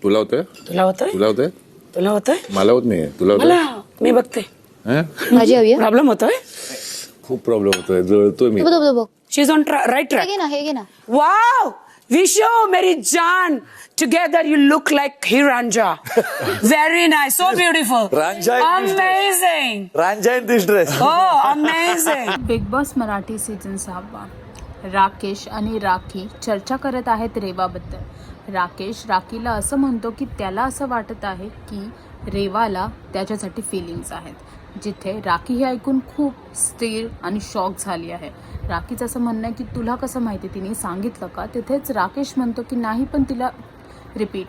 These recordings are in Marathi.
तुला होतंय तुला होतंय तुला होतंय तुला होतंय मला होत नाहीये तुला होतंय मला मी बघते हं? माझी हवी आहे. प्रॉब्लेम होतोय खूप प्रॉब्लेम होतोय जळतोय मी बघ शी इज ऑन राईट हे ट्रॅक घे ना, हे घे ना. वाव विशो मेरी जान टुगेदर यू लुक लाइक ही Ranjha very nice so beautiful Ranjha in this dress. Amazing Ranjha in this dress हो amazing Bigg Boss Marathi season 6 Rakesh आणि राखी चर्चा करत आहेत रेवाबद्दल. राकेश राखीला असं म्हणतो की त्याला असं वाटत आहे की रेवाला त्याच्यासाठी फिलिंग्स आहेत, जिथे राखी हे ऐकून खूप स्थिर आणि शॉक झाली आहे. राखीचं असं म्हणणं आहे की तुला कसं माहिती, तिने सांगितलं का? तिथेच राकेश म्हणतो की नाही, पण तिला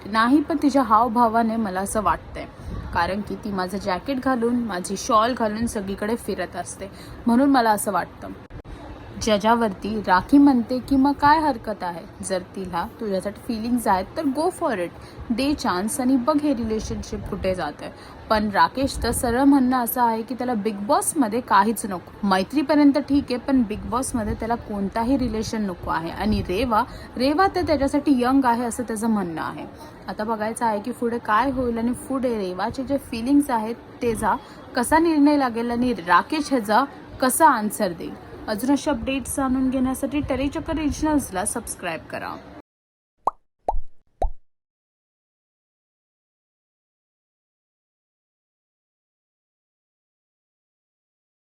नाही, पण तिच्या हावभावाने मला असं वाटतंय, कारण की ती माझं जॅकेट घालून माझी शॉल घालून सगळीकडे फिरत असते, म्हणून मला असं वाटतं. ज्याच्यावरती राखी म्हणते की मग काय हरकत आहे, जर तिला तुझ्यासाठी फिलिंग्स आहेत तर go for it, they chance आणि बघ हे रिलेशनशिप कुठे जात आहे. पण राकेशचं सरळ म्हणणं असं आहे की त्याला बिग बॉसमध्ये काहीच नको, मैत्रीपर्यंत ठीक आहे, पण बिग बॉसमध्ये त्याला कोणताही रिलेशन नको आहे. आणि रेवा तर त्याच्यासाठी यंग आहे असं त्याचं म्हणणं आहे. आता बघायचं आहे की पुढे काय होईल आणि पुढे रेवाचे जे फिलिंग्स आहेत त्याचा कसा निर्णय लागेल आणि राकेश ह्याचा कसा आन्सर देईल. अजून अशा अपडेट्स जाणून घेण्यासाठी टेलीचक्कर रिजनल्सला सबस्क्राईब करा.